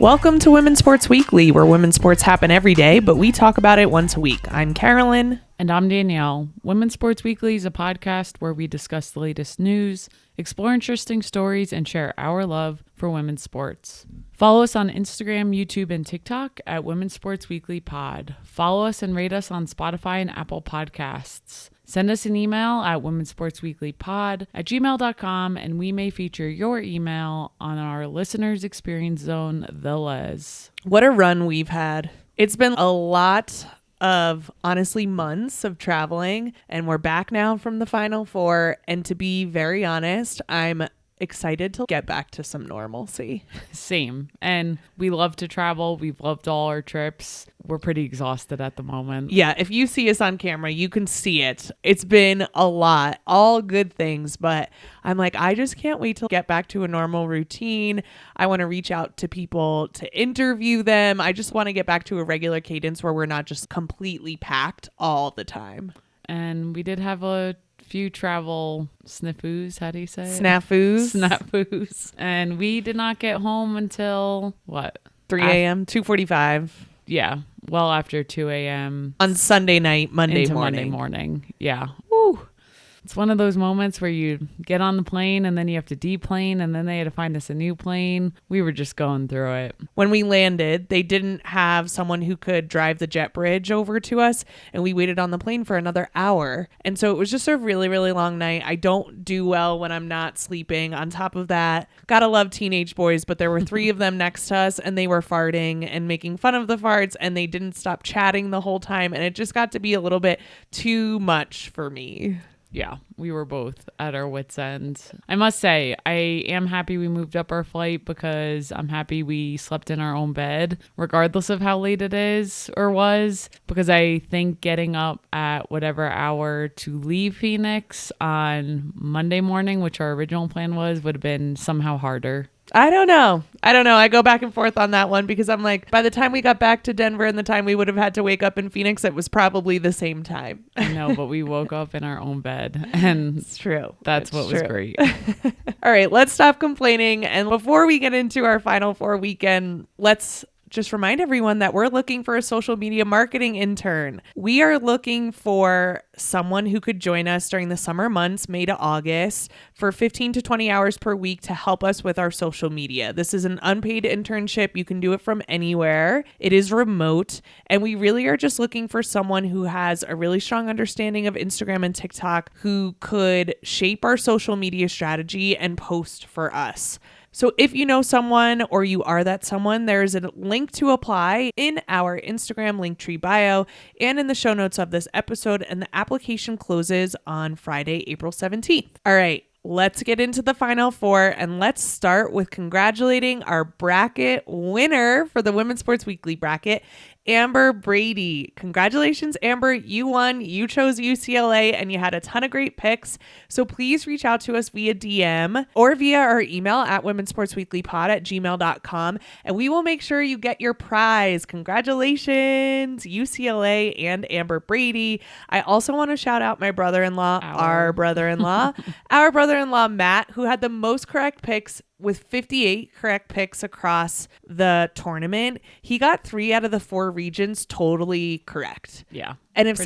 Welcome to Women's Sports Weekly, where women's sports happen every day, but we talk about it once a week. I'm Carolyn. And I'm Danielle. Women's Sports Weekly is a podcast where we discuss the latest news, explore interesting stories, and share our love for women's sports. Follow us on Instagram, YouTube, and TikTok at Women's Sports Weekly Pod. Follow us and rate us on Spotify and Apple Podcasts. Send us an email at womensportsweeklypod@gmail.com, and we may feature your email on our Listeners Experience Zone, The Les. What a run we've had. It's been a lot of, honestly, months of traveling, and we're back now from the Final Four. And to be very honest, I'm excited to get back to some normalcy. Same. And we love to travel. We've loved all our trips. We're pretty exhausted at the moment. Yeah, if you see us on camera, you can see it. It's been a lot, all good things, but I'm like, I just can't wait to get back to a normal routine. I want to reach out to people to interview them. I just want to get back to a regular cadence where we're not just completely packed all the time. And we did have a few travel snafus. How do you say it? Snafus. And we did not get home until what? 3 a.m., 2:45. Yeah. Well, after 2 a.m. on Sunday night, Monday Monday morning. Yeah. Woo. It's one of those moments where you get on the plane and then you have to deplane, and then they had to find us a new plane. We were just going through it. When we landed, they didn't have someone who could drive the jet bridge over to us, and we waited on the plane for another hour. And so it was just a really, really long night. I don't do well when I'm not sleeping. On top of that, gotta love teenage boys, but there were 3 of them next to us, and they were farting and making fun of the farts, and they didn't stop chatting the whole time. And it just got to be a little bit too much for me. Yeah, we were both at our wits' end. I must say, I am happy we moved up our flight because I'm happy we slept in our own bed, regardless of how late it is or was, because I think getting up at whatever hour to leave Phoenix on Monday morning, which our original plan was, would have been somehow harder. I don't know. I go back and forth on that one because I'm like, by the time we got back to Denver and the time we would have had to wake up in Phoenix, it was probably the same time. I know, but we woke up in our own bed, and it's true. That's what was great. All right, let's stop complaining. And before we get into our Final Four weekend, let's just remind everyone that we're looking for a social media marketing intern. We are looking for someone who could join us during the summer months, May to August, for 15 to 20 hours per week to help us with our social media. This is an unpaid internship. You can do it from anywhere. It is remote. And we really are just looking for someone who has a really strong understanding of Instagram and TikTok, who could shape our social media strategy and post for us. So if you know someone or you are that someone, there's a link to apply in our Instagram Linktree bio and in the show notes of this episode, and the application closes on Friday, April 17th. All right, let's get into the Final Four, and let's start with congratulating our bracket winner for the Women's Sports Weekly bracket, Amber Brady. Congratulations, Amber. You won. You chose UCLA and you had a ton of great picks. So please reach out to us via DM or via our email at womensportsweeklypod@gmail.com, and we will make sure you get your prize. Congratulations, UCLA and Amber Brady. I also want to shout out my brother-in-law, our brother-in-law Matt, who had the most correct picks with 58 correct picks across the tournament. He got 3 out of the 4 regions totally correct. Yeah. And if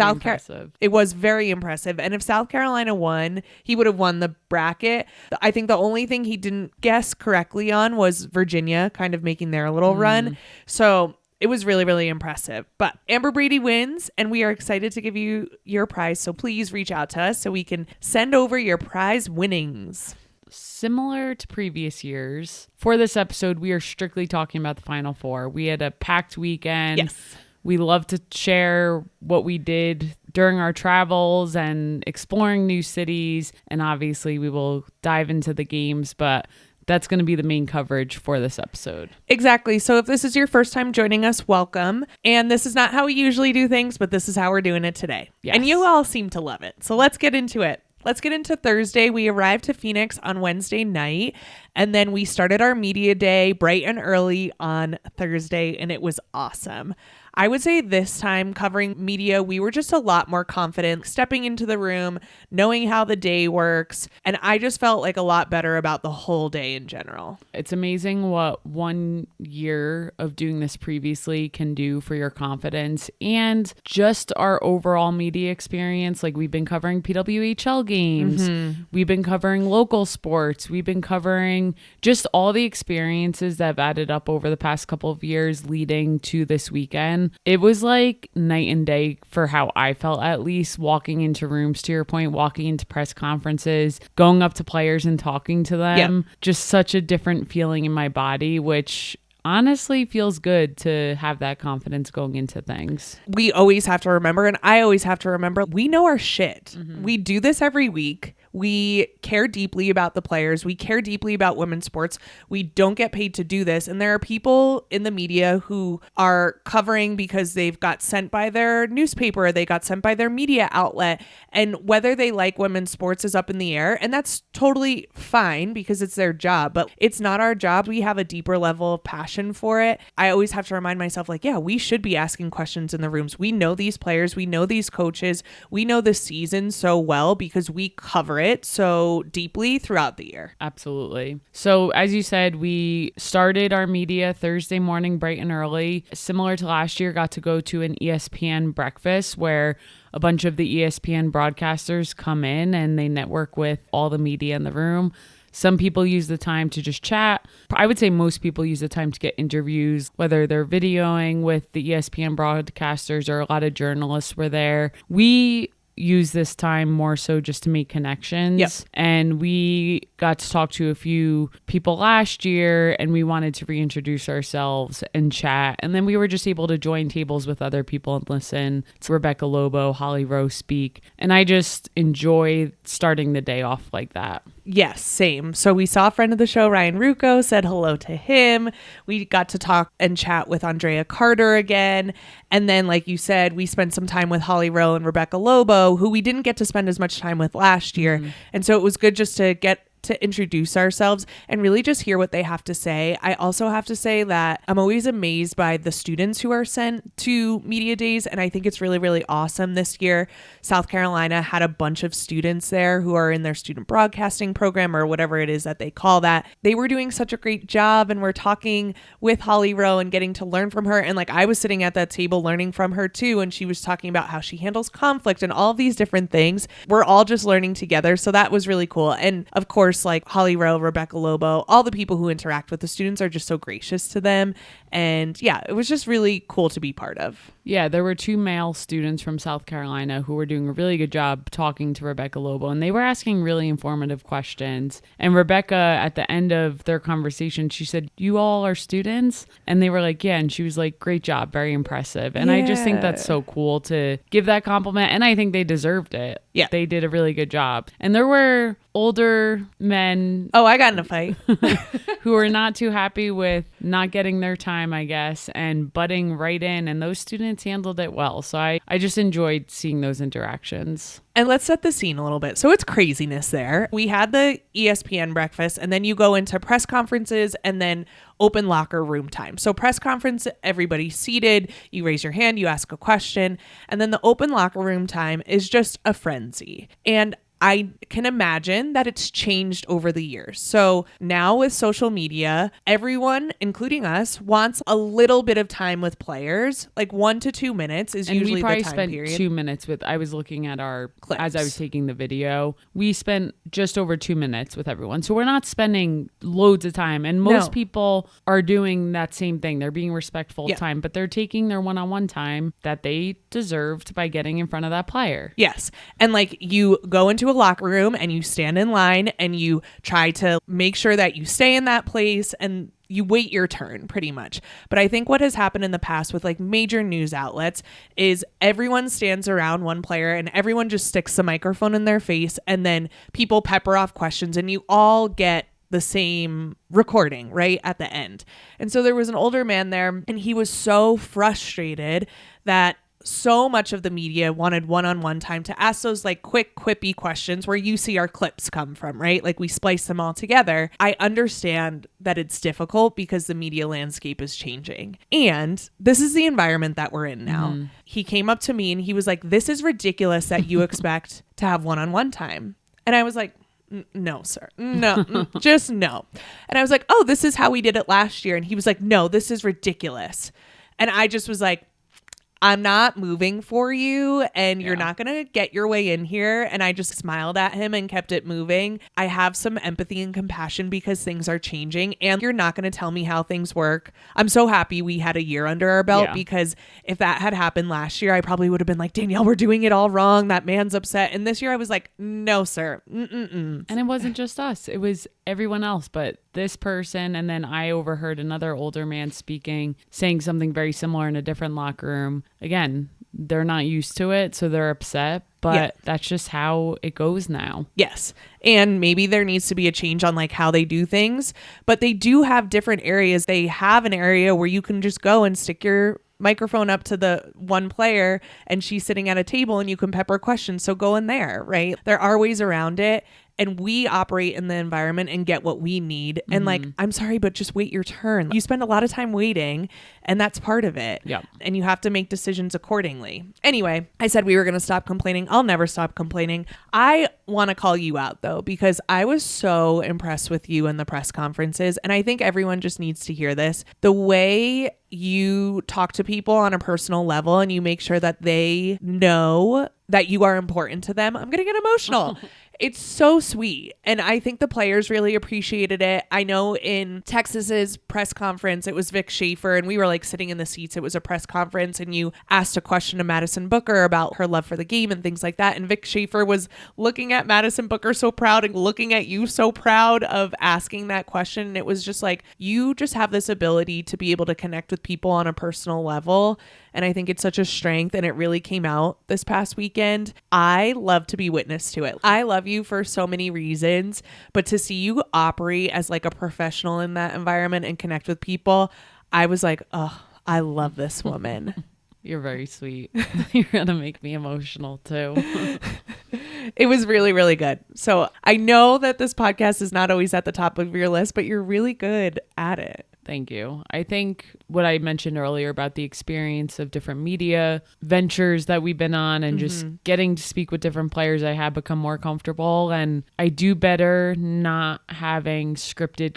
it was very impressive. And if South Carolina won, he would have won the bracket. I think the only thing he didn't guess correctly on was Virginia kind of making their little run. So it was really, really impressive. But Amber Brady wins, and we are excited to give you your prize. So please reach out to us so we can send over your prize winnings. Similar to previous years, for this episode, we are strictly talking about the Final Four. We had a packed weekend. Yes. We love to share what we did during our travels and exploring new cities. And obviously, we will dive into the games, but that's going to be the main coverage for this episode. Exactly. So if this is your first time joining us, welcome. And this is not how we usually do things, but this is how we're doing it today. Yes. And you all seem to love it. So let's get into it. Let's get into Thursday. We arrived to Phoenix on Wednesday night, and then we started our media day bright and early on Thursday, and it was awesome. I would say this time covering media, we were just a lot more confident stepping into the room, knowing how the day works. And I just felt like a lot better about the whole day in general. It's amazing what 1 year of doing this previously can do for your confidence and just our overall media experience. Like, we've been covering PWHL games. We've been covering local sports. We've been covering just all the experiences that have added up over the past couple of years leading to this weekend. It was like night and day for how I felt, at least, walking into rooms, to your point, walking into press conferences, going up to players and talking to them. Just such a different feeling in my body, which honestly feels good to have that confidence going into things. We always have to remember, and I always have to remember, we know our shit. We do this every week. We care deeply about the players. We care deeply about women's sports. We don't get paid to do this. And there are people in the media who are covering because they've got sent by their newspaper, they got sent by their media outlet. And whether they like women's sports is up in the air. And that's totally fine because it's their job, but it's not our job. We have a deeper level of passion for it. I always have to remind myself, like, yeah, we should be asking questions in the rooms. We know these players. We know these coaches. We know the season so well because we cover it so deeply throughout the year. Absolutely. So as you said, we started our media Thursday morning bright and early. Similar to last year, got to go to an ESPN breakfast where a bunch of the ESPN broadcasters come in and they network with all the media in the room. Some people use the time to just chat. I would say most people use the time to get interviews, whether they're videoing with the ESPN broadcasters or a lot of journalists were there. We use this time more so just to make connections. Yep. And we got to talk to a few people last year and we wanted to reintroduce ourselves and chat. And then we were just able to join tables with other people and listen to Rebecca Lobo, Holly Rowe speak. And I just enjoy starting the day off like that. Yes, same. So we saw a friend of the show, Ryan Rucco, said hello to him. We got to talk and chat with Andrea Carter again. And then, like you said, we spent some time with Holly Rowe and Rebecca Lobo, who we didn't get to spend as much time with last year. And so it was good just to get to introduce ourselves and really just hear what they have to say. I also have to say that I'm always amazed by the students who are sent to media days. And I think it's really, really awesome this year. South Carolina had a bunch of students there who are in their student broadcasting program or whatever it is that they call that. They were doing such a great job. And we're talking with Holly Rowe and getting to learn from her. And like, I was sitting at that table learning from her too. And she was talking about how she handles conflict and all of these different things. We're all just learning together. So that was really cool. And of course, like Holly Rowe, Rebecca Lobo, all the people who interact with the students are just so gracious to them. And yeah, it was just really cool to be part of. Yeah, there were 2 male students from South Carolina who were doing a really good job talking to Rebecca Lobo, and they were asking really informative questions. And Rebecca, at the end of their conversation, she said, "You all are students?" And they were like, "Yeah." And she was like, "Great job, very impressive." And I just think that's so cool to give that compliment, and I think they deserved it. Yeah. They did a really good job. And there were older men. Oh, I got in a fight. Who were not too happy with not getting their time, I guess, and butting right in. And those students handled it well. So I just enjoyed seeing those interactions. And let's set the scene a little bit. So it's craziness there. We had the ESPN breakfast, and then you go into press conferences and then open locker room time. So press conference, everybody's seated, you raise your hand, you ask a question, and then the open locker room time is just a frenzy. And I can imagine that it's changed over the years. So now with social media, everyone, including us, wants a little bit of time with players. Like 1 to 2 minutes is and usually we probably the time spent period. 2 minutes with, I was looking at our Clips. as I was taking the video, we spent just over 2 minutes with everyone. So we're not spending loads of time. And most people are doing that same thing. They're being respectful of time, but they're taking their one-on-one time that they deserved by getting in front of that player. Yes. And like you go into a locker room and you stand in line and you try to make sure that you stay in that place and you wait your turn pretty much. But I think what has happened in the past with like major news outlets is everyone stands around one player and everyone just sticks the microphone in their face and then people pepper off questions and you all get the same recording right at the end. And so there was an older man there and he was so frustrated that so much of the media wanted one-on-one time to ask those like quick, quippy questions where you see our clips come from, right? Like we splice them all together. I understand that it's difficult because the media landscape is changing. And this is the environment that we're in now. He came up to me and he was like, this is ridiculous that you expect to have one-on-one time. And I was like, no, sir. No, just no. And I was like, oh, this is how we did it last year. And he was like, no, this is ridiculous. And I just was like, I'm not moving for you and you're not going to get your way in here. And I just smiled at him and kept it moving. I have some empathy and compassion because things are changing and you're not going to tell me how things work. I'm so happy we had a year under our belt because if that had happened last year, I probably would have been like, Danielle, we're doing it all wrong. That man's upset. And this year I was like, no, sir. Mm-mm-mm. And it wasn't just us. It was everyone else, but this person. And then I overheard another older man speaking, saying something very similar in a different locker room. Again, they're not used to it, so they're upset, but that's just how it goes now. Yes. And maybe there needs to be a change on like how they do things, but they do have different areas. They have an area where you can just go and stick your microphone up to the one player and she's sitting at a table and you can pepper questions. So go in there, right? There are ways around it. And we operate in the environment and get what we need. And like, I'm sorry, but just wait your turn. You spend a lot of time waiting and that's part of it. Yeah. And you have to make decisions accordingly. Anyway, I said we were going to stop complaining. I'll never stop complaining. I want to call you out though, because I was so impressed with you in the press conferences. And I think everyone just needs to hear this. The way you talk to people on a personal level and you make sure that they know that you are important to them. I'm going to get emotional. It's so sweet. And I think the players really appreciated it. I know in Texas's press conference, it was Vic Schaefer and we were like sitting in the seats. It was a press conference and you asked a question to Madison Booker about her love for the game and things like that. And Vic Schaefer was looking at Madison Booker so proud and looking at you so proud of asking that question. And it was just like, you just have this ability to be able to connect with people on a personal level. And I think it's such a strength and it really came out this past weekend. I love to be witness to it. I love you for so many reasons, but to see you operate as like a professional in that environment and connect with people, I was like, oh, I love this woman. You're very sweet. You're going to make me emotional too. It was really, really good. So I know that this podcast is not always at the top of your list, but you're really good at it. Thank you. I think what I mentioned earlier about the experience of different media ventures that we've been on and just getting to speak with different players, I have become more comfortable and I do better not having scripted.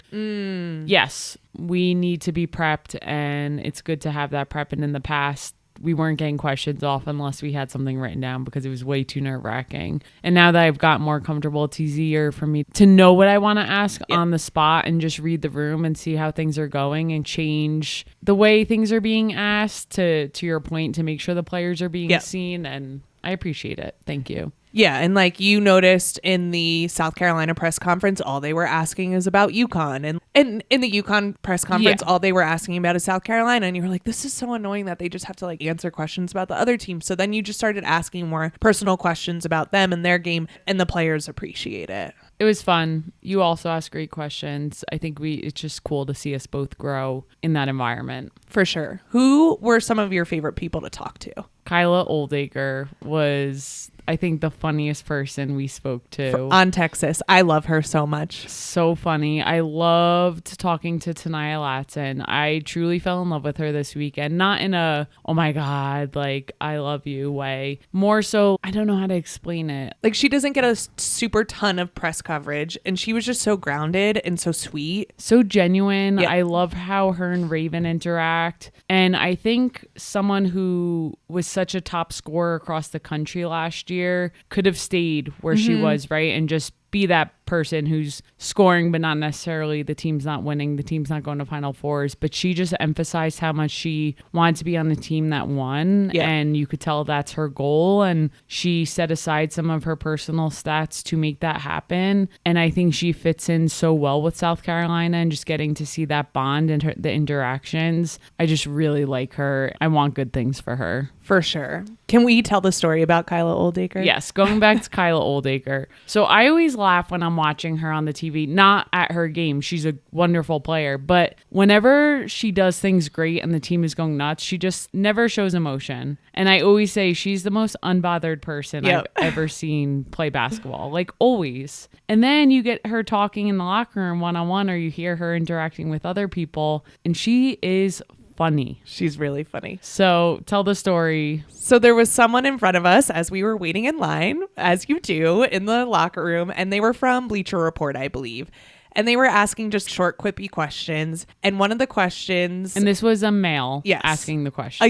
Yes, we need to be prepped and it's good to have that prep. And in the past, we weren't getting questions off unless we had something written down because it was way too nerve-wracking. And now that I've got more comfortable, it's easier for me to know what I want to ask on the spot and just read the room and see how things are going and change the way things are being asked to your point, to make sure the players are being seen. And I appreciate it. Thank you. Yeah. And like you noticed in the South Carolina press conference, all they were asking is about UConn. And in the UConn press conference, all they were asking about is South Carolina. And you were like, this is so annoying that they just have to like answer questions about the other team. So then you just started asking more personal questions about them and their game, and the players appreciate it. It was fun. You also asked great questions. I think it's just cool to see us both grow in that environment. For sure. Who were some of your favorite people to talk to? Kyla Oldacre was, I think, the funniest person we spoke to. On Texas. I love her so much. So funny. I loved talking to Tanaya Latson. I truly fell in love with her this weekend. Not in a, oh my God, like, I love you way. More so, I don't know how to explain it. Like, she doesn't get a super ton of press coverage, and she was just so grounded and so sweet. So genuine. Yeah. I love how her and Raven interact. And I think someone who was such a top scorer across the country last year could have stayed where she was, right? And just be that person who's scoring, but not necessarily the team's not winning, the team's not going to Final Fours. But she just emphasized how much she wanted to be on the team that won. Yeah. And you could tell that's her goal. And she set aside some of her personal stats to make that happen. And I think she fits in so well with South Carolina, and just getting to see that bond and the interactions. I just really like her. I want good things for her. For sure. Can we tell the story about Kyla Oldacre? Yes. Going back to Kyla Oldacre. So I always laugh when I'm watching her on the TV, not at her game. She's a wonderful player, but whenever she does things great and the team is going nuts, she just never shows emotion. And I always say she's the most unbothered person I've ever seen play basketball, like always. And then you get her talking in the locker room one-on-one, or you hear her interacting with other people, and she is funny. She's really funny. So tell the story. So there was someone in front of us as we were waiting in line, as you do, in the locker room, and they were from Bleacher Report, I believe. And they were asking just short, quippy questions. And one of the questions... And this was a male asking the question.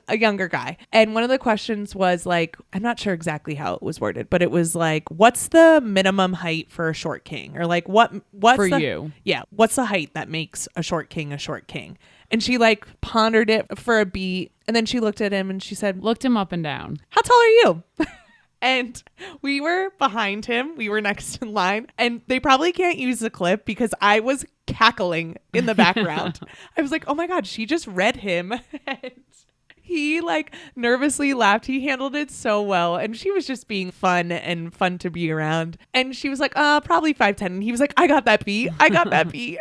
A younger guy. And one of the questions was like, I'm not sure exactly how it was worded, but it was like, what's the minimum height for a short king? Or like, what's for the, you? Yeah. What's the height that makes a short king a short king? And she like pondered it for a beat. And then she looked at him and she said, looked him up and down. How tall are you? And we were behind him. We were next in line. And they probably can't use the clip because I was cackling in the background. I was like, oh my God, she just read him. And he like nervously laughed. He handled it so well. And she was just being fun and fun to be around. And she was like, probably 5'10". And he was like, I got that beat. I got that beat.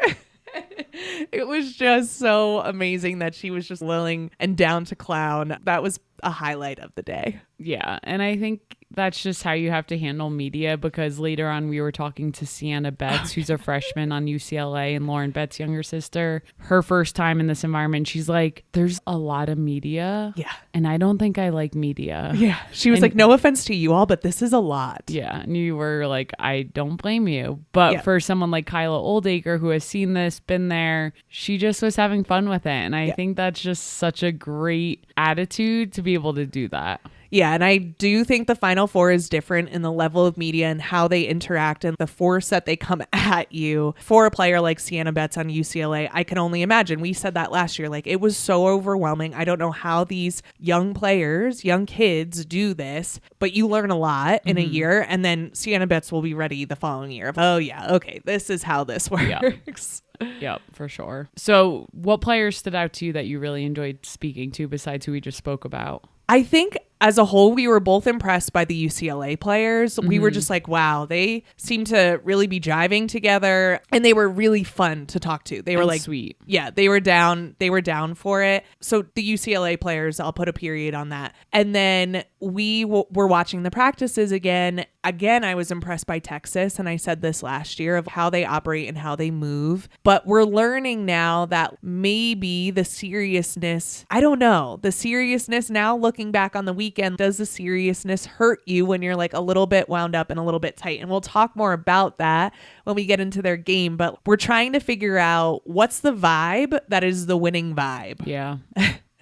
It was just so amazing that she was just willing and down to clown. That was a highlight of the day. Yeah. And I think that's just how you have to handle media, because later on we were talking to Sienna Betts, who's a freshman on UCLA, and Lauren Betts' younger sister, her first time in this environment. She's like, there's a lot of media. Yeah. And I don't think I like media. Yeah. She was like, no offense to you all, but this is a lot. Yeah. And you were like, I don't blame you. But for someone like Kyla Oldacre, who has seen this, been there, she just was having fun with it. And I think that's just such a great attitude to be able to do that. Yeah, and I do think the Final Four is different in the level of media and how they interact and the force that they come at you. For a player like Sienna Betts on UCLA, I can only imagine. We said that last year. Like, it was so overwhelming. I don't know how these young players, young kids do this, but you learn a lot in a year. And then Sienna Betts will be ready the following year of, oh yeah, okay, this is how this works. Yep, for sure. So what players stood out to you that you really enjoyed speaking to besides who we just spoke about? I think as a whole, we were both impressed by the UCLA players. We were just like, wow, they seem to really be jiving together, and they were really fun to talk to. They were like sweet. Yeah, they were down for it. So the UCLA players, I'll put a period on that. And then we were watching the practices again. Again, I was impressed by Texas, and I said this last year, of how they operate and how they move. But we're learning now that maybe the seriousness, I don't know, the seriousness now looking back on the weekend, does the seriousness hurt you when you're like a little bit wound up and a little bit tight? And we'll talk more about that when we get into their game, but we're trying to figure out what's the vibe that is the winning vibe. Yeah.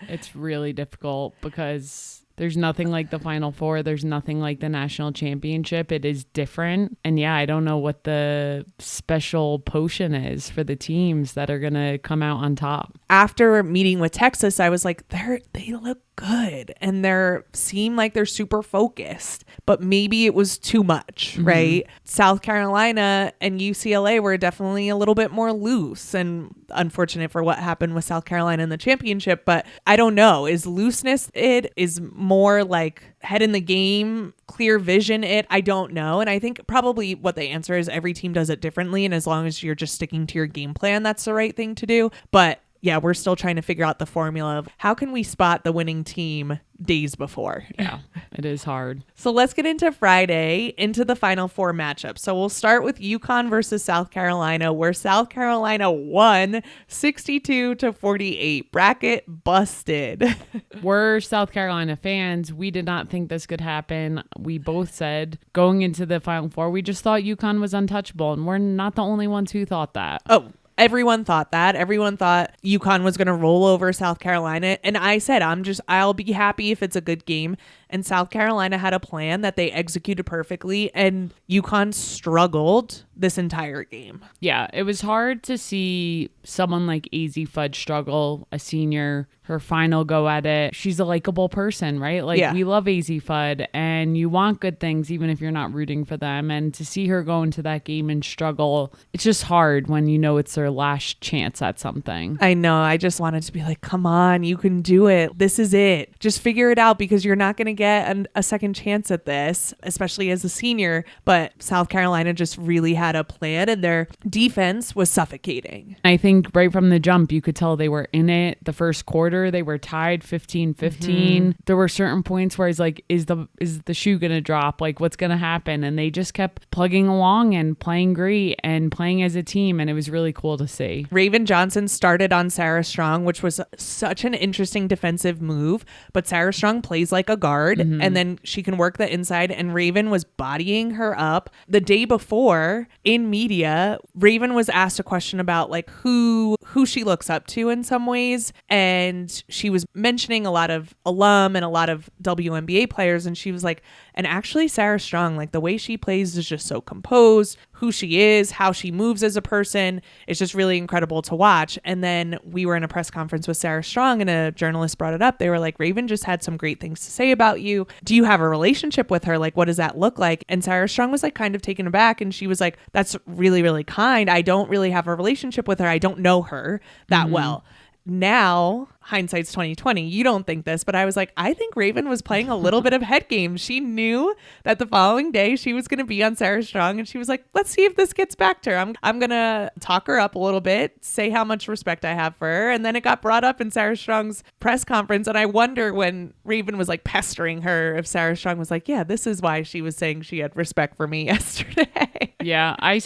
It's really difficult because there's nothing like the Final Four. There's nothing like the national championship. It is different. And yeah, I don't know what the special potion is for the teams that are going to come out on top. After meeting with Texas, I was like, they look good and seem like they're super focused, but maybe it was too much, right? South Carolina and UCLA were definitely a little bit more loose, and unfortunate for what happened with South Carolina in the championship, but I don't know. Is looseness it? Is more like head in the game, clear vision it? I don't know. And I think probably what the answer is, every team does it differently, and as long as you're just sticking to your game plan, that's the right thing to do. But yeah, we're still trying to figure out the formula of how can we spot the winning team days before. Yeah, it is hard. So let's get into Friday, into the Final Four matchup. So we'll start with UConn versus South Carolina, where South Carolina won 62-48. Bracket busted. We're South Carolina fans. We did not think this could happen. We both said going into the Final Four, we just thought UConn was untouchable, and we're not the only ones who thought that. Oh, everyone thought that. Everyone thought UConn was going to roll over South Carolina. And I said, I'll be happy if it's a good game. And South Carolina had a plan that they executed perfectly, and UConn struggled this entire game. Yeah, it was hard to see someone like AZ Fudge struggle, a senior. her final go at it. She's a likable person, right? Like we love AZ Fudd and you want good things even if you're not rooting for them. And to see her go into that game and struggle, it's just hard when you know it's their last chance at something. I know. I just wanted to be like, come on, you can do it. This is it. Just figure it out because you're not going to get a second chance at this, especially as a senior. But South Carolina just really had a plan and their defense was suffocating. I think right from the jump, you could tell they were in it. The first quarter, they were tied 15-15. There were certain points where I was like, is the shoe going to drop? Like, what's going to happen? And they just kept plugging along and playing great and playing as a team. And it was really cool to see. Raven Johnson started on Sarah Strong, which was such an interesting defensive move. But Sarah Strong plays like a guard and then she can work the inside. And Raven was bodying her up. The day before in media, Raven was asked a question about like who she looks up to in some ways. And she was mentioning a lot of alum and a lot of WNBA players. And she was like, and actually Sarah Strong, like the way she plays is just so composed, who she is, how she moves as a person. It's just really incredible to watch. And then we were in a press conference with Sarah Strong and a journalist brought it up. They were like, Raven just had some great things to say about you. Do you have a relationship with her? Like, what does that look like? And Sarah Strong was like kind of taken aback. And she was like, that's really, really kind. I don't really have a relationship with her. I don't know her that well. Now, hindsight's 2020. You don't think this, but I was like, I think Raven was playing a little bit of head game. She knew that the following day she was going to be on Sarah Strong, and she was like, let's see if this gets back to her. I'm going to talk her up a little bit, say how much respect I have for her. And then it got brought up in Sarah Strong's press conference. And I wonder when Raven was like pestering her, if Sarah Strong was like, yeah, this is why she was saying she had respect for me yesterday. Yeah, I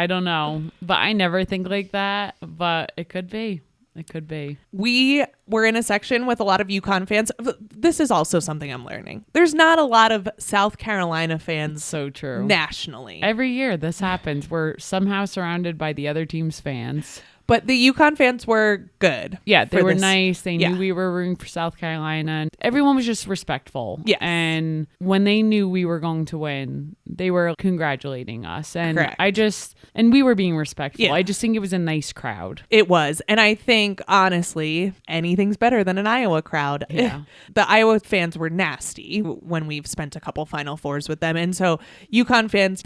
don't know, but I never think like that, but it could be. It could be. We were in a section with a lot of UConn fans. This is also something I'm learning. There's not a lot of South Carolina fans. So true. Nationally. Every year this happens. We're somehow surrounded by the other team's fans. But the UConn fans were good. Yeah, they were nice. They knew we were rooting for South Carolina. And everyone was just respectful. Yes. And when they knew we were going to win, they were congratulating us. And Correct. And we were being respectful. Yeah. I just think it was a nice crowd. It was. And I think, honestly, anything's better than an Iowa crowd. Yeah. The Iowa fans were nasty when we've spent a couple Final Fours with them. And so UConn fans,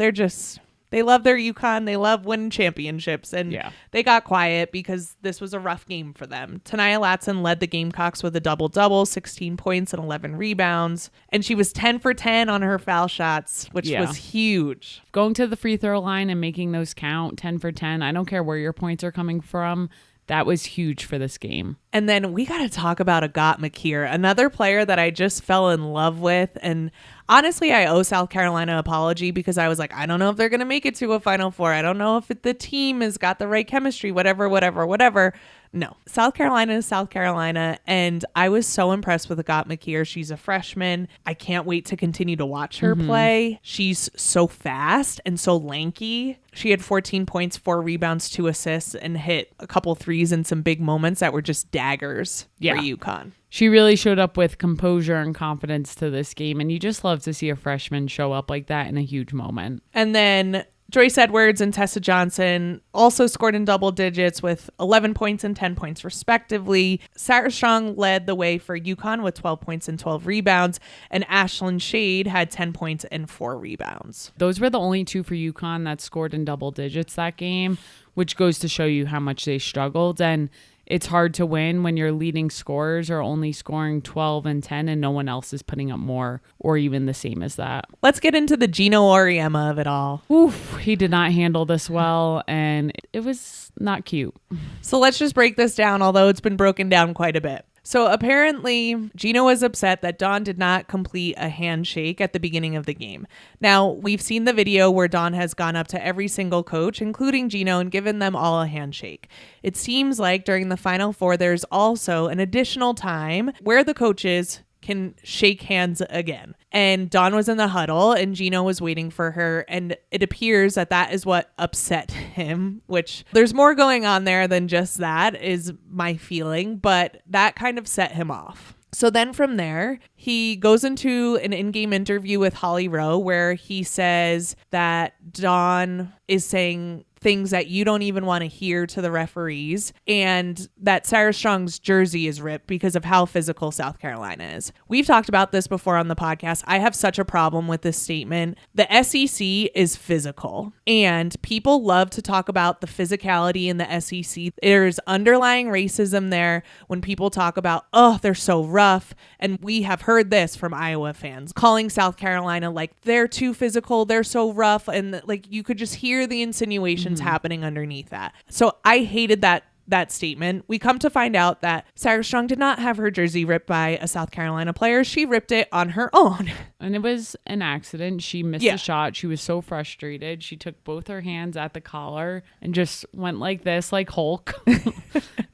they love their UConn. They love winning championships. And they got quiet because this was a rough game for them. Tanaya Latson led the Gamecocks with a double-double, 16 points and 11 rebounds. And she was 10 for 10 on her foul shots, which was huge. Going to the free throw line and making those count, 10 for 10. I don't care where your points are coming from. That was huge for this game. And then we got to talk about Agat McKeer, another player that I just fell in love with. And honestly, I owe South Carolina an apology because I was like, I don't know if they're going to make it to a Final Four. I don't know if the team has got the right chemistry, whatever. No, South Carolina is South Carolina. And I was so impressed with Agat McKeer. She's a freshman. I can't wait to continue to watch her play. She's so fast and so lanky. She had 14 points, 4 rebounds, 2 assists, and hit a couple threes in some big moments that were just daggers for UConn. She really showed up with composure and confidence to this game. And you just love to see a freshman show up like that in a huge moment. And then Joyce Edwards and Tessa Johnson also scored in double digits with 11 points and 10 points respectively. Sarah Strong led the way for UConn with 12 points and 12 rebounds. And Ashlyn Shade had 10 points and 4 rebounds. Those were the only two for UConn that scored in double digits that game, which goes to show you how much they struggled. And it's hard to win when your leading scorers are only scoring 12 and 10 and no one else is putting up more or even the same as that. Let's get into the Geno Auriemma of it all. Oof, he did not handle this well and it was not cute. So let's just break this down, although it's been broken down quite a bit. So apparently, Geno was upset that Dawn did not complete a handshake at the beginning of the game. Now, we've seen the video where Dawn has gone up to every single coach, including Geno, and given them all a handshake. It seems like during the Final Four, there's also an additional time where the coaches can shake hands again. And Dawn was in the huddle and Geno was waiting for her. And it appears that is what upset him, which there's more going on there than just that is my feeling, but that kind of set him off. So then from there, he goes into an in-game interview with Holly Rowe where he says that Dawn is saying things that you don't even want to hear to the referees, and that Sarah Strong's jersey is ripped because of how physical South Carolina is. We've talked about this before on the podcast. I have such a problem with this statement. The SEC is physical, and people love to talk about the physicality in the SEC. There's underlying racism there when people talk about, oh, they're so rough. And we have heard this from Iowa fans calling South Carolina like they're too physical, they're so rough, and like you could just hear the insinuations happening underneath that. So I hated that statement. We come to find out that Sarah Strong did not have her jersey ripped by a South Carolina player. She ripped it on her own. And it was an accident. She missed a shot. She was so frustrated. She took both her hands at the collar and just went like this, like Hulk.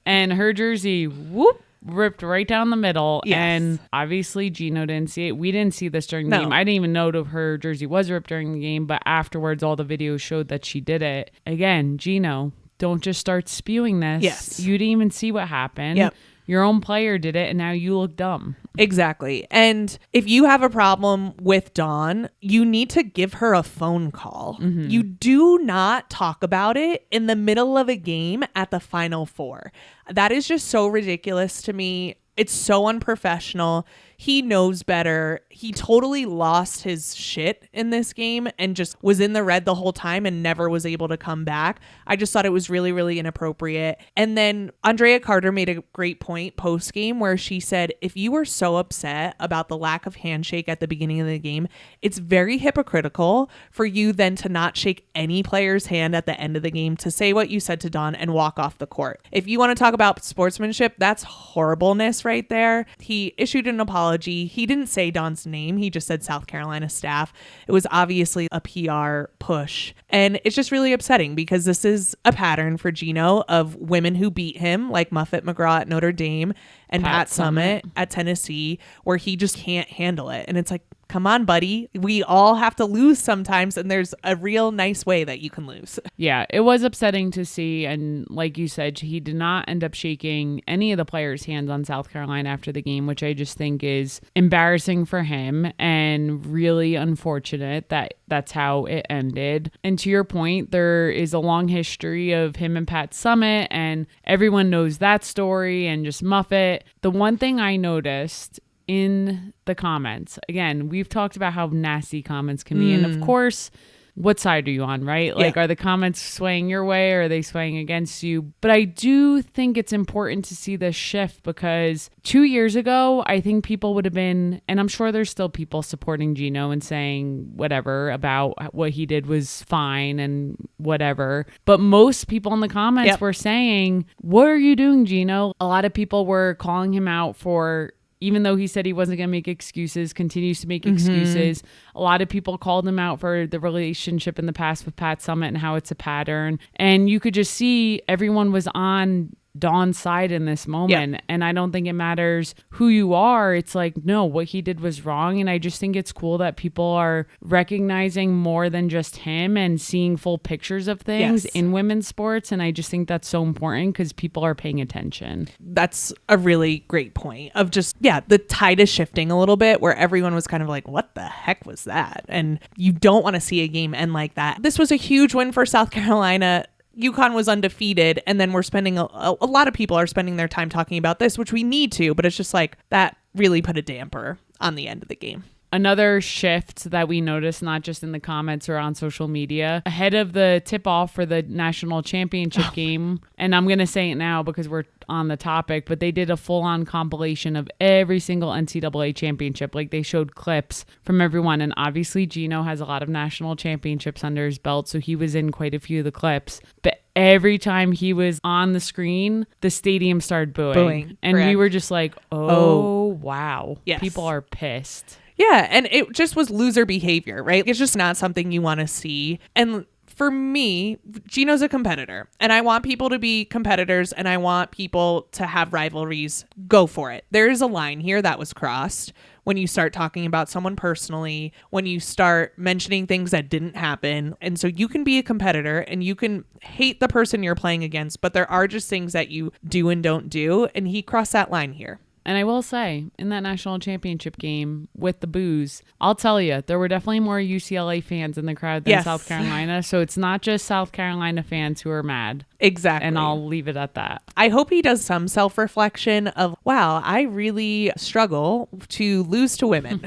And her jersey, whoop, ripped right down the middle. Yes. And obviously Geno didn't see it. We didn't see this during the game. I didn't even know that her jersey was ripped during the game, but afterwards all the videos showed that she did it. Again, Geno, don't just start spewing this. Yes. You didn't even see what happened. Yep. Your own player did it, and now you look dumb. Exactly. And if you have a problem with Dawn, you need to give her a phone call. Mm-hmm. You do not talk about it in the middle of a game at the Final Four. That is just so ridiculous to me. It's so unprofessional. He knows better. He totally lost his shit in this game and just was in the red the whole time and never was able to come back. I just thought it was really, really inappropriate. And then Andrea Carter made a great point post game where she said, if you were so upset about the lack of handshake at the beginning of the game, it's very hypocritical for you then to not shake any player's hand at the end of the game, to say what you said to Dawn and walk off the court. If you want to talk about sportsmanship, that's horribleness right there. He issued an apology. He didn't say Dawn's name. He just said South Carolina staff. It was obviously a PR push. And it's just really upsetting because this is a pattern for Geno of women who beat him, like Muffet McGraw at Notre Dame and Pat Summitt at Tennessee, where he just can't handle it. And it's like, come on, buddy. We all have to lose sometimes, and there's a real nice way that you can lose. Yeah, it was upsetting to see. And like you said, he did not end up shaking any of the players' hands on South Carolina after the game, which I just think is embarrassing for him and really unfortunate that that's how it ended. And to your point, there is a long history of him and Pat Summitt, and everyone knows that story, and just Muffet. The one thing I noticed in the comments, again, we've talked about how nasty comments can be, and of course, what side are you on, right? Like, are the comments swaying your way or are they swaying against you? But I do think it's important to see this shift because 2 years ago, I think people would have been, and I'm sure there's still people supporting Geno and saying whatever about what he did was fine and whatever. But most people in the comments were saying, what are you doing, Geno? A lot of people were calling him out for, even though he said he wasn't going to make excuses, continues to make excuses. A lot of people called him out for the relationship in the past with Pat Summitt and how it's a pattern. And you could just see everyone was on Dawn's side in this moment. Yep. And I don't think it matters who you are. It's like, no, what he did was wrong. And I just think it's cool that people are recognizing more than just him and seeing full pictures of things in women's sports. And I just think that's so important because people are paying attention. That's a really great point of just, the tide is shifting a little bit where everyone was kind of like, what the heck was that? And you don't want to see a game end like that. This was a huge win for South Carolina. UConn was undefeated, and then we're spending a lot of people are spending their time talking about this, which we need to, but it's just like that really put a damper on the end of the game. Another shift that we noticed, not just in the comments or on social media, ahead of the tip-off for the national championship game, and I'm going to say it now because we're on the topic, but they did a full-on compilation of every single NCAA championship. Like, they showed clips from everyone, and obviously Geno has a lot of national championships under his belt, so he was in quite a few of the clips. But every time he was on the screen, the stadium started booing. And we were just like, oh, wow. Yes. People are pissed. Yeah, and it just was loser behavior, right? It's just not something you want to see. And for me, Geno's a competitor, and I want people to be competitors, and I want people to have rivalries. Go for it. There is a line here that was crossed when you start talking about someone personally, when you start mentioning things that didn't happen. And so you can be a competitor and you can hate the person you're playing against, but there are just things that you do and don't do. And he crossed that line here. And I will say, in that national championship game with the boos, I'll tell you, there were definitely more UCLA fans in the crowd than South Carolina. So it's not just South Carolina fans who are mad. Exactly. And I'll leave it at that. I hope he does some self-reflection of, wow, I really struggle to lose to women.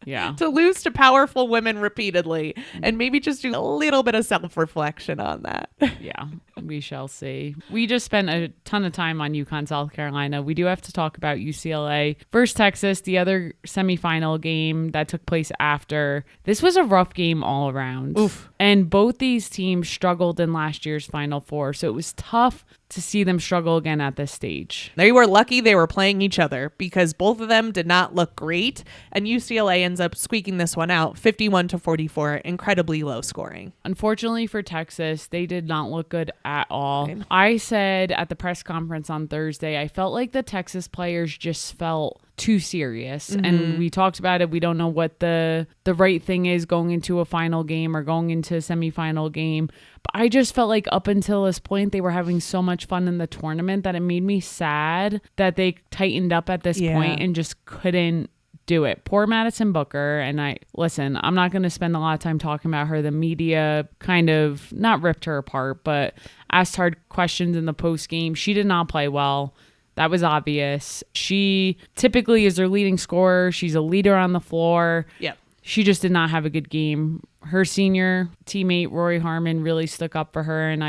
Yeah. To lose to powerful women repeatedly, and maybe just do a little bit of self-reflection on that. Yeah, we shall see. We just spent a ton of time on UConn, South Carolina. We do have to talk about UCLA versus Texas, the other semifinal game that took place after. This was a rough game all around. Oof. And both these teams struggled in last year's Final Four, so it was tough to see them struggle again at this stage. They were lucky they were playing each other because both of them did not look great, and UCLA ends up squeaking this one out 51-44, incredibly low scoring. Unfortunately for Texas, they did not look good at all. I said at the press conference on Thursday, I felt like the Texas players just felt too serious. And we talked about it. We don't know what the right thing is going into a final game or going into a semifinal game. But I just felt like up until this point, they were having so much fun in the tournament that it made me sad that they tightened up at this point and just couldn't do it. Poor Madison Booker. And I'm not going to spend a lot of time talking about her. The media kind of not ripped her apart, but asked hard questions in the post game. She did not play well. That was obvious. She typically is their leading scorer. She's a leader on the floor. Yep. She just did not have a good game. Her senior teammate, Rory Harmon, really stuck up for her. And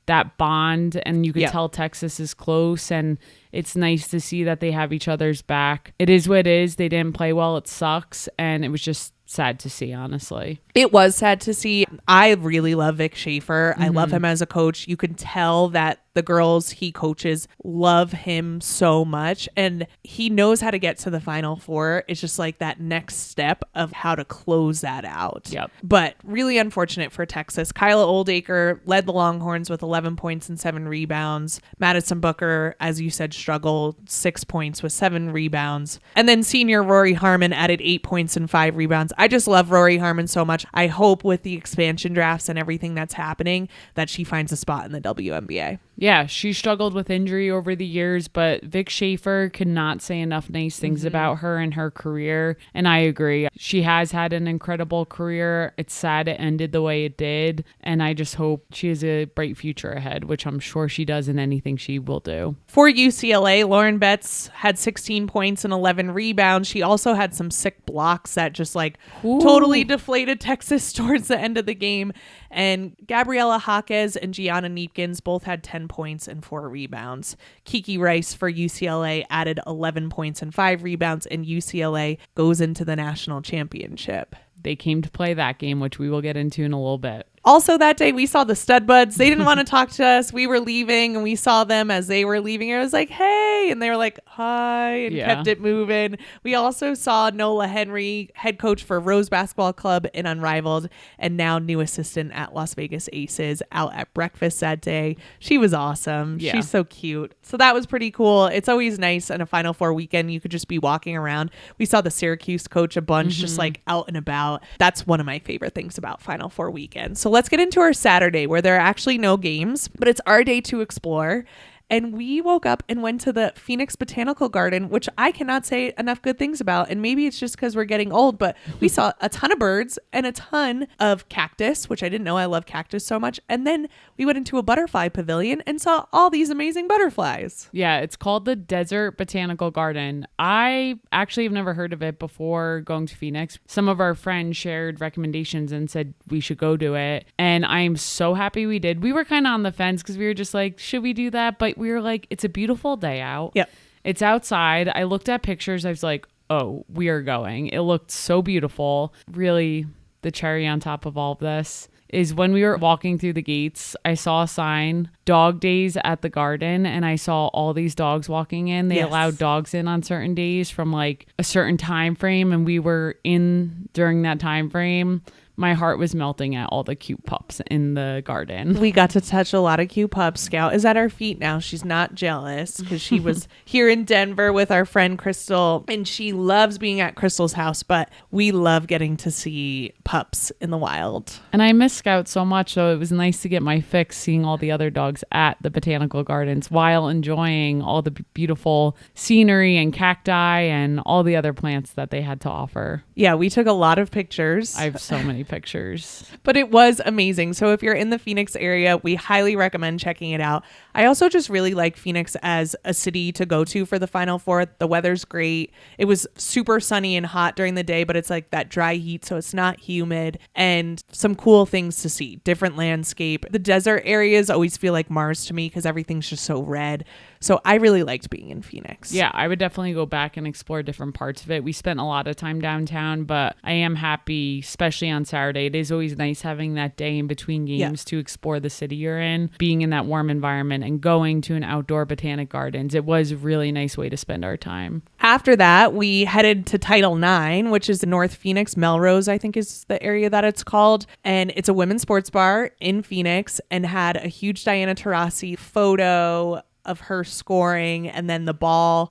that bond, and you could tell Texas is close. And it's nice to see that they have each other's back. It is what it is. They didn't play well. It sucks. And it was just sad to see, honestly. It was sad to see. I really love Vic Schaefer. I love him as a coach. You can tell that the girls he coaches love him so much, and he knows how to get to the Final Four. It's just like that next step of how to close that out. Yep. But really unfortunate for Texas. Kyla Oldacre led the Longhorns with 11 points and 7 rebounds. Madison Booker, as you said, struggled 6 points with 7 rebounds. And then senior Rory Harmon added 8 points and 5 rebounds. I just love Rory Harmon so much. I hope with the expansion drafts and everything that's happening that she finds a spot in the WNBA. Yeah, she struggled with injury over the years, but Vic Schaefer could not say enough nice things about her and her career. And I agree. She has had an incredible career. It's sad it ended the way it did. And I just hope she has a bright future ahead, which I'm sure she does in anything she will do. For UCLA, Lauren Betts had 16 points and 11 rebounds. She also had some sick blocks that just totally deflated Texas towards the end of the game. And Gabriela Jaquez and Gianna Neepkins both had 10 points and 4 rebounds. Kiki Rice for UCLA added 11 points and 5 rebounds, and UCLA goes into the national championship. They came to play that game, which we will get into in a little bit. Also that day, we saw the stud buds. They didn't want to talk to us. We were leaving, and we saw them as they were leaving. I was like, hey. And they were like, hi, and kept it moving. We also saw Nola Henry, head coach for Rose Basketball Club in Unrivaled, and now new assistant at Las Vegas Aces, out at breakfast that day. She was awesome. Yeah. She's so cute. So that was pretty cool. It's always nice in a Final Four weekend. You could just be walking around. We saw the Syracuse coach a bunch, just out and about. That's one of my favorite things about Final Four weekend. So let's get into our Saturday, where there are actually no games, but it's our day to explore. And we woke up and went to the Phoenix Botanical Garden, which I cannot say enough good things about. And maybe it's just because we're getting old, but we saw a ton of birds and a ton of cactus, which I didn't know I love cactus so much. And then we went into a butterfly pavilion and saw all these amazing butterflies. Yeah, it's called the Desert Botanical Garden. I actually have never heard of it before going to Phoenix. Some of our friends shared recommendations and said we should go do it. And I'm so happy we did. We were kind of on the fence because we were just like, should we do that? But we were like, it's a beautiful day out. Yep. It's outside. I looked at pictures. I was like, oh, we are going. It looked so beautiful. Really, the cherry on top of all of this is when we were walking through the gates, I saw a sign, dog days at the garden, and I saw all these dogs walking in. They allowed dogs in on certain days from like a certain time frame, and we were in during that time frame. my heart was melting at all the cute pups in the garden. We got to touch a lot of cute pups. Scout is at our feet now. She's not jealous because she was here in Denver with our friend Crystal, and she loves being at Crystal's house, but we love getting to see pups in the wild. And I miss Scout so much, so it was nice to get my fix seeing all the other dogs at the botanical gardens while enjoying all the beautiful scenery and cacti and all the other plants that they had to offer. Yeah, we took a lot of pictures. I have so many pictures. But it was amazing. So if you're in the Phoenix area, we highly recommend checking it out. I also just really like Phoenix as a city to go to for the Final Four. The weather's great. It was super sunny and hot during the day, but it's like that dry heat, so it's not humid, and some cool things to see. Different landscape. The desert areas always feel like Mars to me because everything's just so red. So I really liked being in Phoenix. Yeah, I would definitely go back and explore different parts of it. We spent a lot of time downtown, but I am happy, especially on Saturday. It is always nice having that day in between games to explore the city you're in, being in that warm environment and going to an outdoor botanic gardens. It was a really nice way to spend our time. After that, we headed to Title IX, which is in North Phoenix. Melrose, I think, is the area that it's called. And it's a women's sports bar in Phoenix and had a huge Diana Taurasi photo of her scoring, and then the ball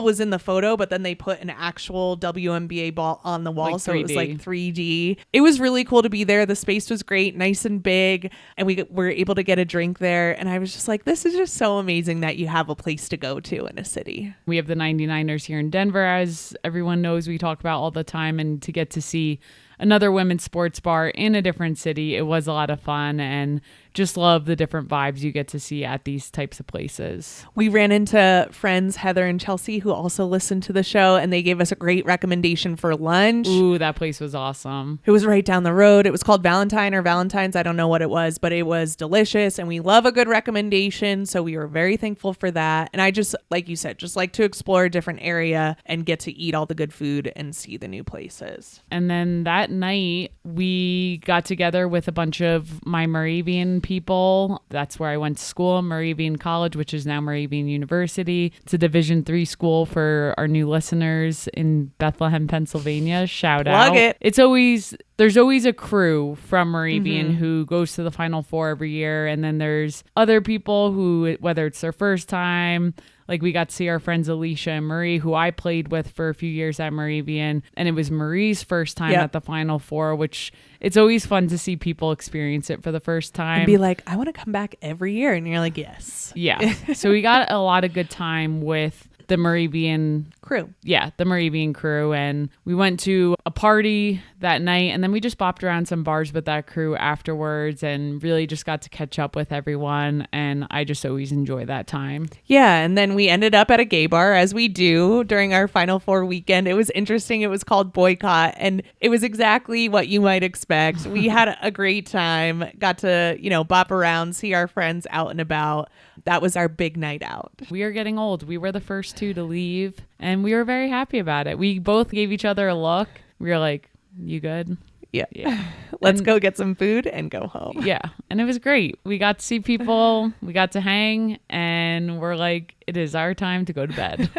was in the photo, but then they put an actual WNBA ball on the wall, like so 3D. It was like 3D. It was really cool to be there. The space was great, nice and big, and we were able to get a drink there, and I was just like, this is just so amazing that you have a place to go to in a city. We have the 99ers here in Denver, as everyone knows we talk about all the time, and to get to see another women's sports bar in a different city, it was a lot of fun, and just love the different vibes you get to see at these types of places. We ran into friends Heather and Chelsea who also listened to the show, and they gave us a great recommendation for lunch. Ooh, that place was awesome. It was right down the road. It was called Valentine's. I don't know what it was, but it was delicious, and we love a good recommendation, so we were very thankful for that. And I just, like you said, just like to explore a different area and get to eat all the good food and see the new places. And then that night, we got together with a bunch of my Moravian people. That's where I went to school, Moravian College, which is now Moravian University. It's a Division III school for our new listeners in Bethlehem, Pennsylvania. Shout out. Plug it. There's always a crew from Moravian who goes to the Final Four every year. And then there's other people who, whether it's their first time, like we got to see our friends Alicia and Marie, who I played with for a few years at Moravian. And it was Marie's first time at the Final Four, which it's always fun to see people experience it for the first time. And be like, I want to come back every year. And you're like, yes. Yeah. So we got a lot of good time with the Moravian crew. Yeah, the Moravian crew. And we went to a party that night, and then we just bopped around some bars with that crew afterwards and really just got to catch up with everyone. And I just always enjoy that time. Yeah. And then we ended up at a gay bar, as we do during our Final Four weekend. It was interesting. It was called Boycott, and it was exactly what you might expect. We had a great time, got to, bop around, see our friends out and about. That was our big night out. We are getting old. We were the first two to leave, and we were very happy about it. We both gave each other a look. We were like, you good? Yeah. Let's go get some food and go home. Yeah. And it was great. We got to see people, we got to hang, and we're like, it is our time to go to bed.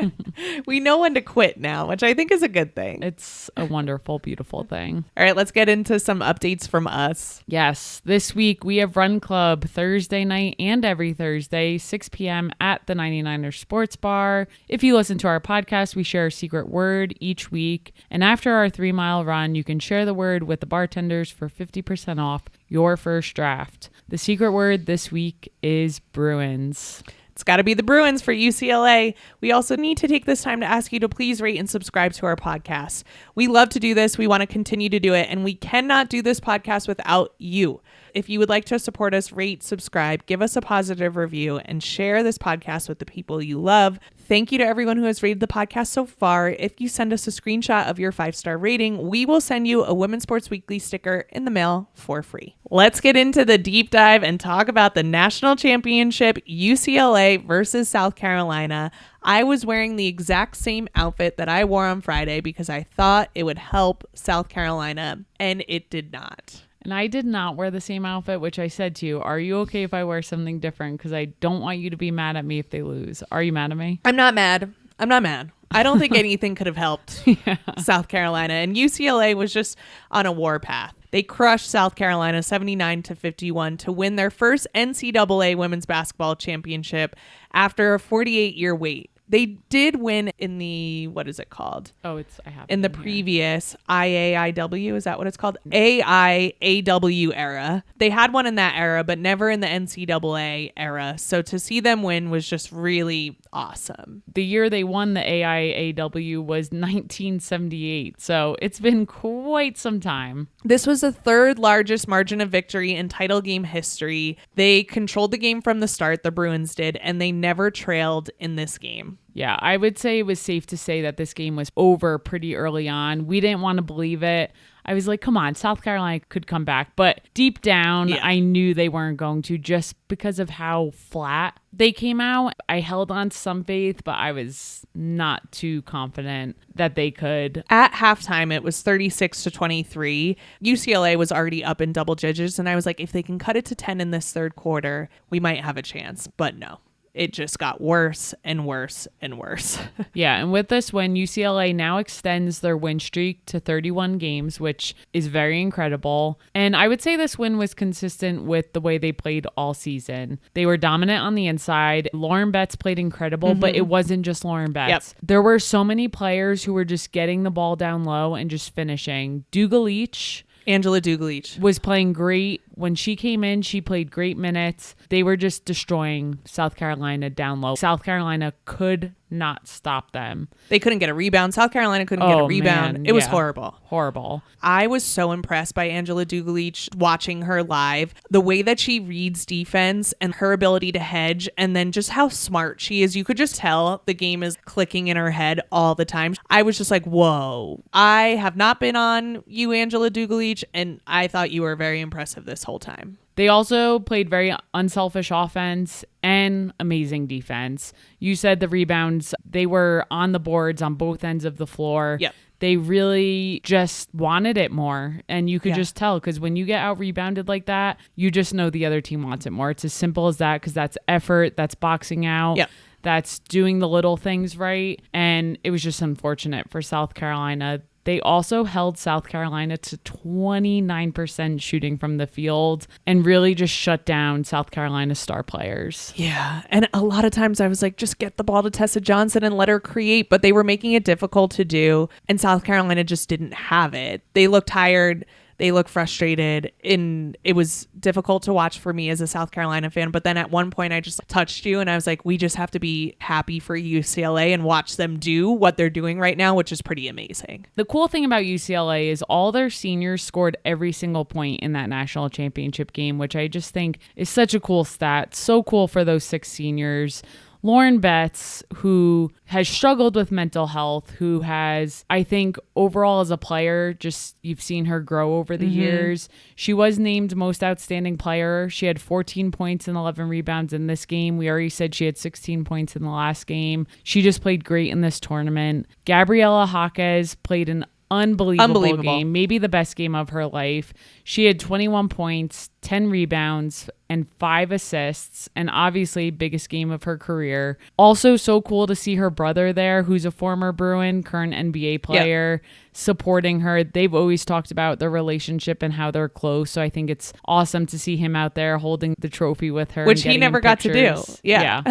We know when to quit now, which I think is a good thing. It's a wonderful, beautiful thing. All right, let's get into some updates from us. Yes. This week we have Run Club Thursday night and every Thursday, 6 p.m. at the 99ers Sports Bar. If you listen to our podcast, we share a secret word each week. And after our 3-mile run, you can share the word with the bartenders for 50% off your first draft. The secret word this week is Bruins. It's got to be the Bruins for UCLA. We also need to take this time to ask you to please rate and subscribe to our podcast. We love to do this. We want to continue to do it, and we cannot do this podcast without you. If you would like to support us, rate, subscribe, give us a positive review, and share this podcast with the people you love. Thank you to everyone who has rated the podcast so far. If you send us a screenshot of your 5-star rating, we will send you a Women's Sports Weekly sticker in the mail for free. Let's get into the deep dive and talk about the national championship, UCLA versus South Carolina. I was wearing the exact same outfit that I wore on Friday because I thought it would help South Carolina, and it did not. And I did not wear the same outfit, which I said to you, are you okay if I wear something different? Because I don't want you to be mad at me if they lose. Are you mad at me? I'm not mad. I don't think anything could have helped South Carolina. And UCLA was just on a war path. They crushed South Carolina 79-51 to win their first NCAA women's basketball championship after a 48-year wait. They did win in the, what is it called? Oh, I have in the previous IAIW, is that what it's called? AIAW era. They had one in that era, but never in the NCAA era. So to see them win was just really awesome. The year they won the AIAW was 1978. So it's been quite some time. This was the third largest margin of victory in title game history. They controlled the game from the start, the Bruins did, and they never trailed in this game. Yeah, I would say it was safe to say that this game was over pretty early on. We didn't want to believe it. I was like, come on, South Carolina could come back. But deep down, I knew they weren't going to just because of how flat they came out. I held on to some faith, but I was not too confident that they could. At halftime, it was 36-23. UCLA was already up in double digits. And I was like, if they can cut it to 10 in this third quarter, we might have a chance. But no. It just got worse and worse and worse. Yeah, and with this win, UCLA now extends their win streak to 31 games, which is very incredible. And I would say this win was consistent with the way they played all season. They were dominant on the inside. Lauren Betts played incredible, but it wasn't just Lauren Betts. Yep. There were so many players who were just getting the ball down low and just finishing. Angela Dugalich was playing great. When she came in, she played great minutes. They were just destroying South Carolina down low. South Carolina could not stop them. They couldn't get a rebound. South Carolina couldn't get a rebound. Man. It was horrible. Horrible. I was so impressed by Angela Dugalich watching her live. The way that she reads defense and her ability to hedge, and then just how smart she is. You could just tell the game is clicking in her head all the time. I was just like, whoa. I have not been on you, Angela Dugalich, and I thought you were very impressive this whole time. They also played very unselfish offense and amazing defense. You said the rebounds, they were on the boards on both ends of the floor. Yep. They really just wanted it more. And you could just tell, because when you get out rebounded like that, you just know the other team wants it more. It's as simple as that, because that's effort, that's boxing out. Yep. That's doing the little things right. And it was just unfortunate for South Carolina. They also held South Carolina to 29% shooting from the field and really just shut down South Carolina's star players. Yeah. And a lot of times I was like, just get the ball to Tessa Johnson and let her create. But they were making it difficult to do. And South Carolina just didn't have it. They looked tired. They look frustrated, and it was difficult to watch for me as a South Carolina fan. But then at one point I just touched you and I was like, we just have to be happy for UCLA and watch them do what they're doing right now, which is pretty amazing. The cool thing about UCLA is all their seniors scored every single point in that national championship game, which I just think is such a cool stat. So cool for those 6 seniors. Lauren Betts, who has struggled with mental health, who has, I think, overall as a player, just you've seen her grow over the years. She was named most outstanding player. She had 14 points and 11 rebounds in this game. We already said she had 16 points in the last game. She just played great in this tournament. Gabriela Jaquez played an unbelievable game, maybe the best game of her life. She had 21 points, 10 rebounds, and 5 assists, and obviously biggest game of her career. Also so cool to see her brother there, who's a former Bruin, current NBA player, supporting her. They've always talked about their relationship and how they're close, so I think it's awesome to see him out there holding the trophy with her. Which he never got to do. Yeah.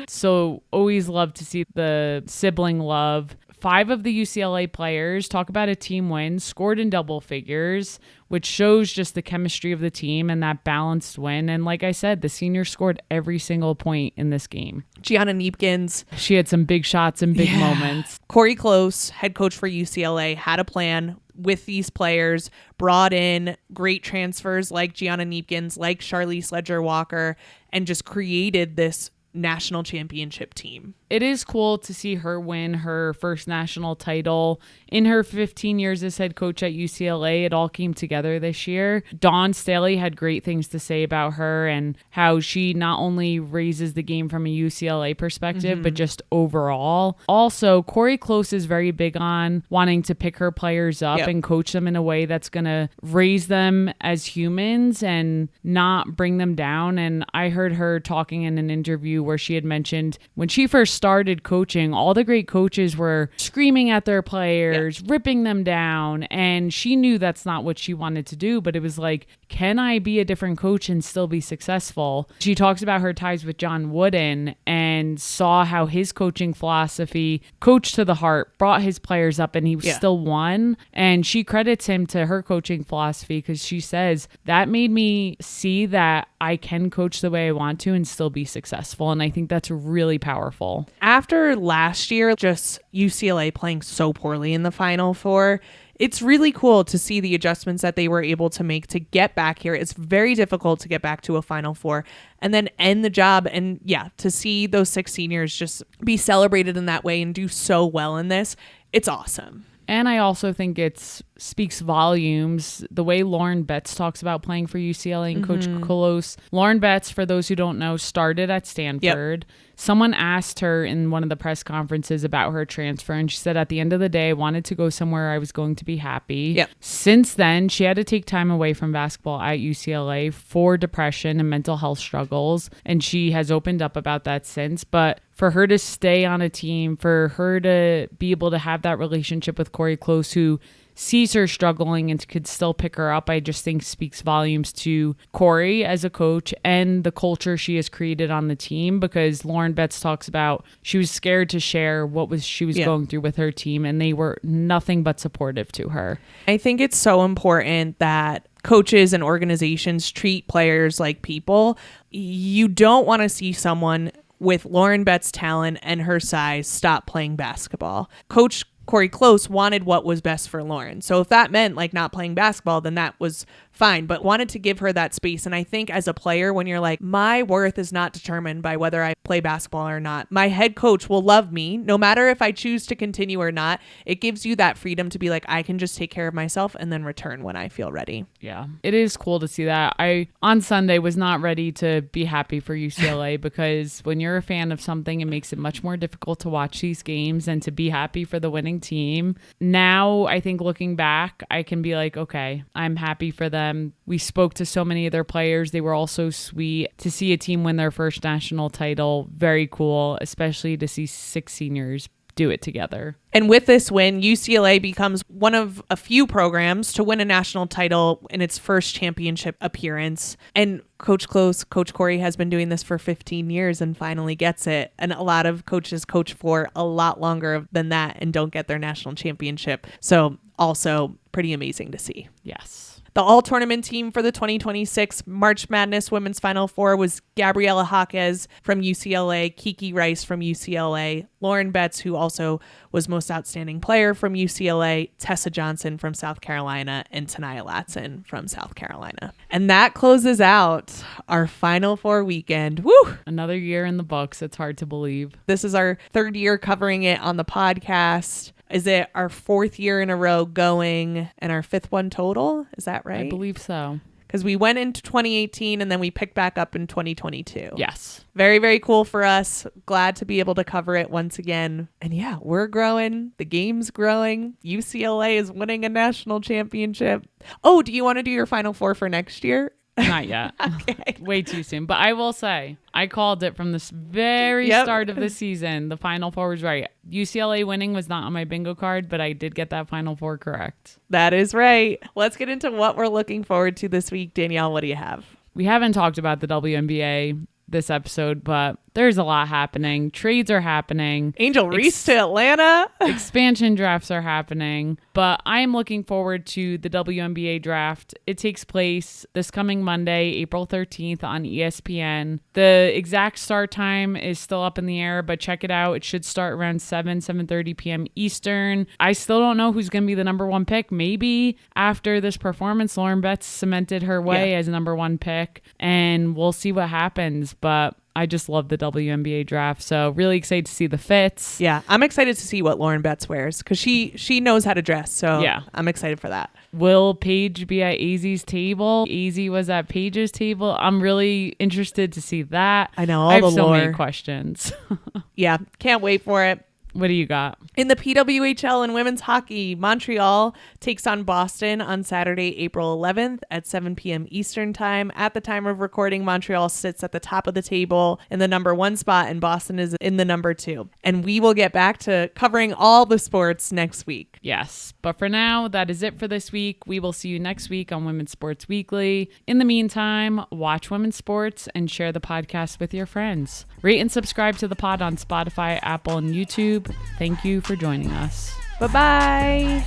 So always love to see the sibling love. 5 of the UCLA players, talk about a team win, scored in double figures, which shows just the chemistry of the team and that balanced win. And like I said, the seniors scored every single point in this game. Gianna Neepkins. She had some big shots and big moments. Corey Close, head coach for UCLA, had a plan with these players, brought in great transfers like Gianna Neepkins, like Charlize Ledger-Walker, and just created this national championship team. It is cool to see her win her first national title. In her 15 years as head coach at UCLA, it all came together this year. Dawn Staley had great things to say about her and how she not only raises the game from a UCLA perspective, but just overall. Also, Corey Close is very big on wanting to pick her players up and coach them in a way that's going to raise them as humans and not bring them down. And I heard her talking in an interview interview where she had mentioned when she first started coaching, all the great coaches were screaming at their players, ripping them down. And she knew that's not what she wanted to do, but it was like, can I be a different coach and still be successful? She talks about her ties with John Wooden and saw how his coaching philosophy, coach to the heart, brought his players up, and he still won. And she credits him to her coaching philosophy because she says that made me see that I can coach the way I want to and still be successful. And I think that's really powerful. After last year, just UCLA playing so poorly in the Final Four, it's really cool to see the adjustments that they were able to make to get back here. It's very difficult to get back to a Final Four and then end the job. And to see those 6 seniors just be celebrated in that way and do so well in this, it's awesome. And I also think it speaks volumes the way Lauren Betts talks about playing for UCLA and Coach Kolos. Lauren Betts, for those who don't know, started at Stanford. Someone asked her in one of the press conferences about her transfer, and she said, at the end of the day, I wanted to go somewhere I was going to be happy. Since then, she had to take time away from basketball at UCLA for depression and mental health struggles, and she has opened up about that since. But for her to stay on a team, for her to be able to have that relationship with Corey Close, who sees her struggling and could still pick her up, I just think speaks volumes to Corey as a coach and the culture she has created on the team, because Lauren Betts talks about she was scared to share what she was going through with her team, and they were nothing but supportive to her. I think it's so important that coaches and organizations treat players like people. You don't want to see someone with Lauren Betts' talent and her size stop playing basketball. Coach Corey Close wanted what was best for Lauren. So if that meant like not playing basketball, then that was fine, but wanted to give her that space. And I think as a player, when you're like, my worth is not determined by whether I play basketball or not, my head coach will love me no matter if I choose to continue or not. It gives you that freedom to be like, I can just take care of myself and then return when I feel ready. Yeah, it is cool to see that. I, on Sunday, was not ready to be happy for UCLA because when you're a fan of something, it makes it much more difficult to watch these games and to be happy for the winning team. Now, I think looking back, I can be like, okay, I'm happy for them. We spoke to so many of their players. They were all so sweet. To see a team win their first national title, very cool, especially to see 6 seniors do it together. And with this win, UCLA becomes one of a few programs to win a national title in its first championship appearance. And Coach Close, Coach Corey has been doing this for 15 years and finally gets it. And a lot of coaches coach for a lot longer than that and don't get their national championship. So also pretty amazing to see. Yes. The all-tournament team for the 2026 March Madness Women's Final Four was Gabriela Jaquez from UCLA, Kiki Rice from UCLA, Lauren Betts, who also was Most Outstanding Player from UCLA, Tessa Johnson from South Carolina, and Tanaya Latson from South Carolina. And that closes out our Final Four weekend. Woo! Another year in the books. It's hard to believe. This is our 3rd year covering it on the podcast. Is it our 4th year in a row going and our 5th one total? Is that right? I believe so. Because we went into 2018 and then we picked back up in 2022. Yes. Very, very cool for us. Glad to be able to cover it once again. And yeah, we're growing. The game's growing. UCLA is winning a national championship. Oh, do you want to do your Final Four for next year? Not yet. Okay. Way too soon. But I will say, I called it from the very start of the season. The Final Four was right. UCLA winning was not on my bingo card, but I did get that Final Four correct. That is right. Let's get into what we're looking forward to this week. Danielle, what do you have? We haven't talked about the WNBA this episode, but there's a lot happening. Trades are happening. Angel Reese to Atlanta. Expansion drafts are happening. But I am looking forward to the WNBA draft. It takes place this coming Monday, April 13th on ESPN. The exact start time is still up in the air, but check it out. It should start around 7:30 p.m. Eastern. I still don't know who's going to be the number 1 pick. Maybe after this performance, Lauren Betts cemented her way as number 1 pick, and we'll see what happens. But I just love the WNBA draft. So really excited to see the fits. Yeah, I'm excited to see what Lauren Betts wears because she knows how to dress. So yeah, I'm excited for that. Will Paige be at AZ's table? AZ was at Paige's table. I'm really interested to see that. I know, I have so many questions. Yeah, can't wait for it. What do you got? In the PWHL and women's hockey, Montreal takes on Boston on Saturday, April 11th at 7 p.m. Eastern time. At the time of recording, Montreal sits at the top of the table in the number 1 spot, and Boston is in the number 2. And we will get back to covering all the sports next week. Yes, but for now, that is it for this week. We will see you next week on Women's Sports Weekly. In the meantime, watch women's sports and share the podcast with your friends. Rate and subscribe to the pod on Spotify, Apple, and YouTube. Thank you for joining us. Bye-bye.